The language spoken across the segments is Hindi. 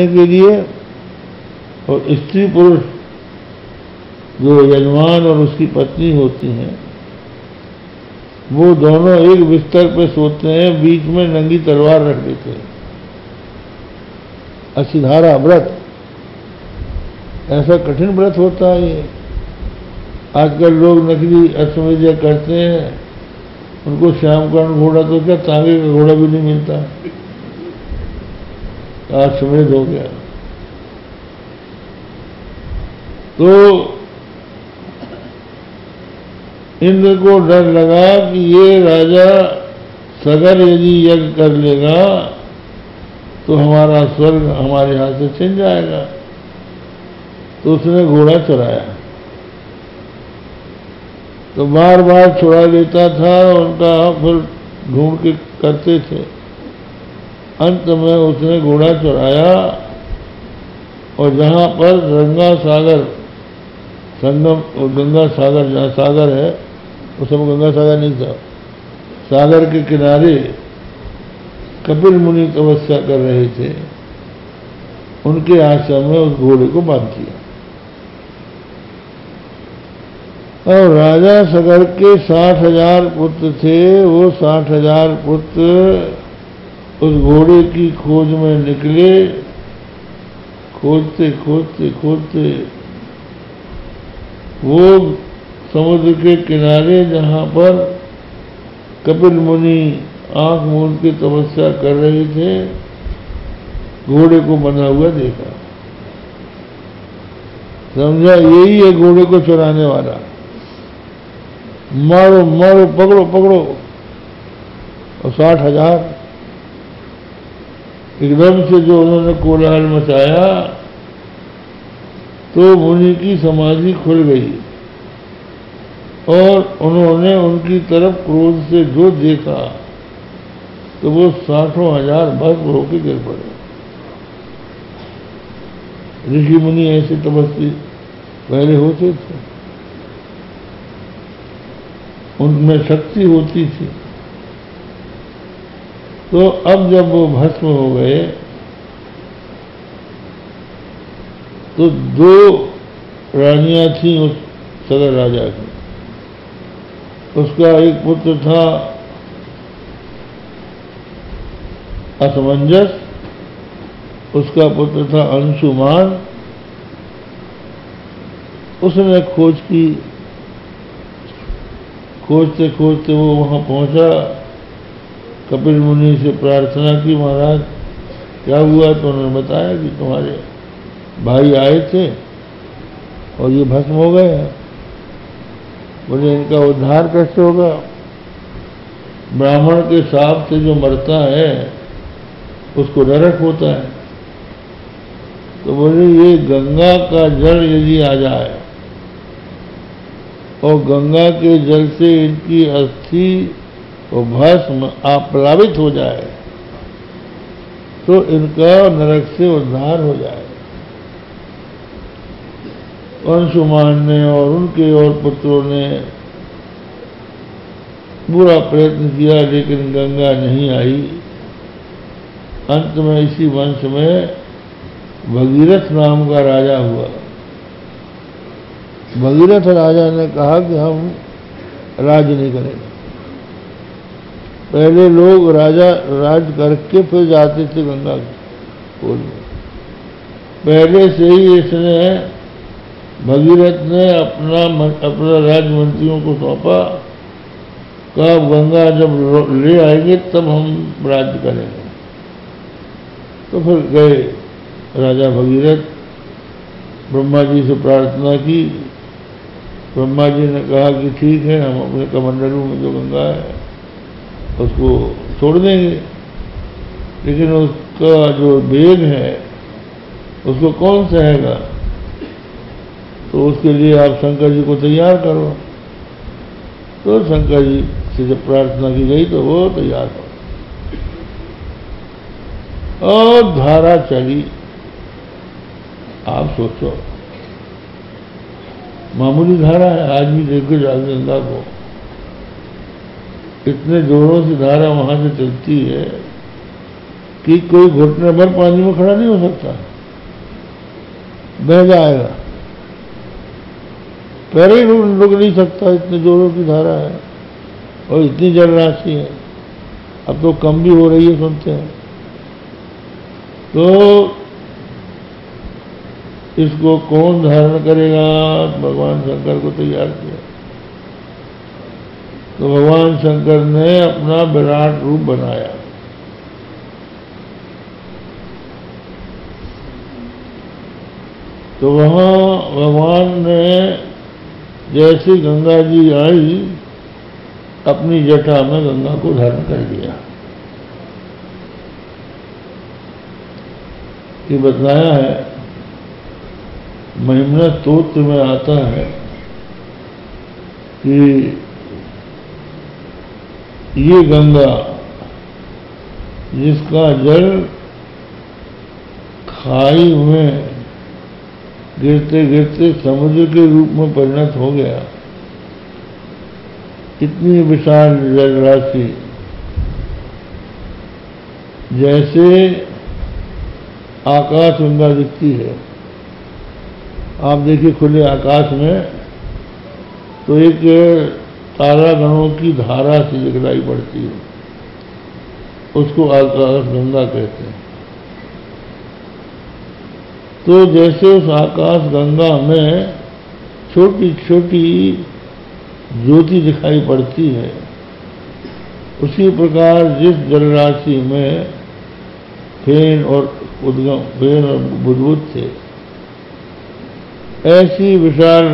के लिए, और स्त्री पुरुष जो यजमान और उसकी पत्नी होती हैं वो दोनों एक बिस्तर पे सोते हैं, बीच में नंगी तलवार रख देते हैं। असिधारा व्रत, ऐसा कठिन व्रत होता है ये। आजकल लोग नकली अश्वमेध करते हैं, उनको श्यामकर्ण घोड़ा तो क्या तांगे का घोड़ा भी नहीं मिलता, अश्वमेध हो गया। तो इंद्र को डर लगा कि ये राजा सगर यदि यज्ञ कर लेगा तो हमारा स्वर्ग हमारे हाथ से छिन जाएगा। तो उसने घोड़ा चुराया, तो बार बार छुड़ा लेता था, उनका फिर ढूंढ के करते थे। अंत में उसने घोड़ा चुराया और जहां पर गंगा सागर संगम, गंगा सागर जहाँ सागर है, उस समय गंगा सागर नहीं था, सागर के किनारे कपिल मुनि तपस्या कर रहे थे, उनके आश्रम में उस घोड़े को बांध दिया। और राजा सगर के 60,000 पुत्र थे, वो 60,000 पुत्र उस घोड़े की खोज में निकले। खोजते खोजते खोजते वो समुद्र के किनारे जहां पर कपिल मुनि आंख मूंद के तपस्या कर रहे थे, घोड़े को बंधा हुआ देखा। समझा यही है घोड़े को चुराने वाला। मारो मारो, पकड़ो पकड़ो। और 60,000 एकदम से जो उन्होंने कोलाहल मचाया तो मुनि की समाधि खुल गई और उन्होंने उनकी तरफ क्रोध से जो देखा तो वो 60,000 भस्म होकर गिर पड़े। ऋषि मुनि ऐसे तपस्वी पहले होते थे, उनमें शक्ति होती थी। तो अब जब वो भस्म हो गए तो 2 रानियां थीं उस सगर राजा की। उसका एक पुत्र था असमंजस, उसका पुत्र था अंशुमान। उसने खोज की, खोजते खोजते वो वहां पहुंचा, कपिल मुनि से प्रार्थना की, महाराज क्या हुआ? तो उन्होंने बताया कि तुम्हारे भाई आए थे और ये भस्म हो गए हैं। बोले इनका उद्धार कैसे होगा? ब्राह्मण के शाप से जो मरता है उसको नरक होता है। तो बोले ये गंगा का जल यदि आ जाए और गंगा के जल से इनकी अस्थि और भस्म आप्लावित हो जाए तो इनका नरक से उद्धार हो जाए। अंशुमान ने और उनके और पुत्रों ने पूरा प्रयत्न किया लेकिन गंगा नहीं आई। अंत में इसी वंश में भगीरथ नाम का राजा हुआ। भगीरथ राजा ने कहा कि हम राज नहीं करेंगे। पहले लोग राजा राज करके फिर जाते थे गंगा खोल में। पहले से ही इसने भगीरथ ने अपना राजमंत्रियों को सौंपा, कहा गंगा जब ले आएंगे तब हम राज्य करेंगे। तो फिर गए राजा भगीरथ, ब्रह्मा जी से प्रार्थना की। ब्रह्मा जी ने कहा कि ठीक है, हम अपने कमंडलू में जो गंगा है उसको छोड़ देंगे, लेकिन उसका जो वेग है उसको कौन सहेगा? तो उसके लिए आप शंकर जी को तैयार करो। तो शंकर जी से जब प्रार्थना की गई तो वो तैयार हो और धारा चली। आप सोचो मामूली धारा है, आज भी देखो गंगा को इतने जोरों से धारा वहां से चलती है कि कोई घुटने भर पानी में खड़ा नहीं हो सकता। बह जाएगा, पैर ही रुक नहीं सकता, इतने जोरों की धारा है और इतनी जल राशि है। अब तो कम भी हो रही है सुनते हैं। तो इसको कौन धारण करेगा? भगवान शंकर को तैयार किया। तो भगवान शंकर ने अपना विराट रूप बनाया। तो वहां भगवान ने जैसे गंगा जी आई, अपनी जटा में गंगा को धारण कर लिया। ये बताया है, महिमना स्तोत्र में आता है कि ये गंगा जिसका जल खाई में गिरते गिरते समुद्र के रूप में परिणत हो गया, इतनी विशाल जल राशि, जैसे आकाश गंगा दिखती है। आप देखिए खुले आकाश में तो एक तारागणों की धारा सी दिखलाई पड़ती है, उसको आकाश गंगा कहते हैं। तो जैसे उस आकाश गंगा में छोटी छोटी ज्योति दिखाई पड़ती है, उसी प्रकार जिस जल राशि में फेन और बुदबुद थे, ऐसी विशाल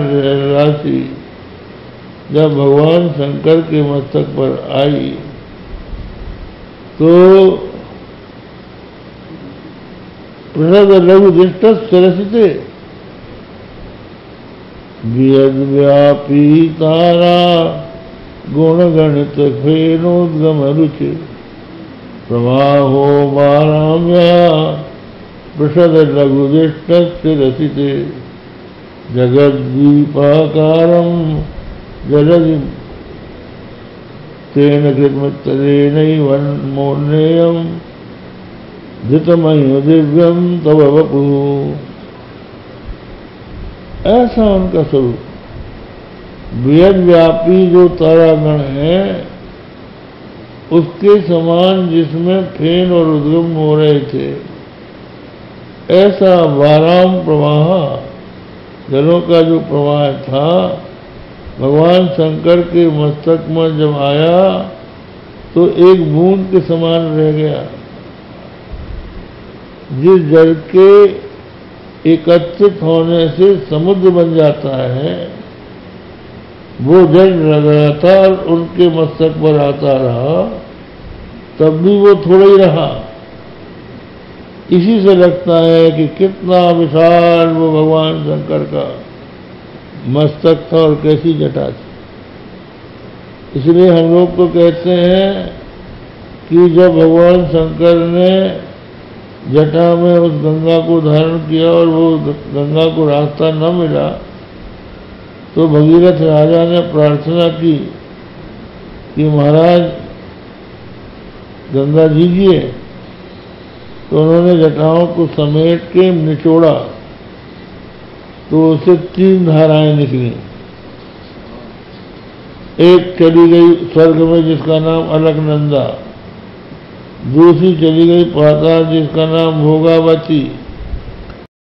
राशि जब भगवान शंकर के मस्तक पर आई तो प्रसद लघु दृष्ट सरसिते व्यापी तारा गुण गणित फेनोद्गम रुचि प्रवाहो वाराम्या प्रसद लघु दृष्ट रसिते जगद्दीपाकारं जलधि तेन कृतमित्तदेनैवन्मोन्नेयं धृतमयो दिव्यम तव वपु। ऐसा उनका स्वरूप, वेद व्यापी जो तारागण है उसके समान जिसमें फेन और उद्गम हो रहे थे, ऐसा वाराम प्रवाह जलों का जो प्रवाह था, भगवान शंकर के मस्तक में जब आया तो एक बूंद के समान रह गया। जिस जल के एकत्रित होने से समुद्र बन जाता है, वो जल लगातार उनके मस्तक पर आता रहा, तब भी वो थोड़ा ही रहा। इसी से लगता है कि कितना विशाल वो भगवान शंकर का मस्तक था और कैसी जटा थी। इसलिए हम लोग को कहते हैं कि जब भगवान शंकर ने जटा में उस गंगा को धारण किया और वो गंगा को रास्ता न मिला, तो भगीरथ राजा ने प्रार्थना की कि महाराज गंगा दीजिए। तो उन्होंने जटाओं को समेट के निचोड़ा तो उसे 3 धाराएं निकली। एक चली गई स्वर्ग में जिसका नाम अलकनंदा, दूसरी चली गई पाताल जिसका नाम भोगावती,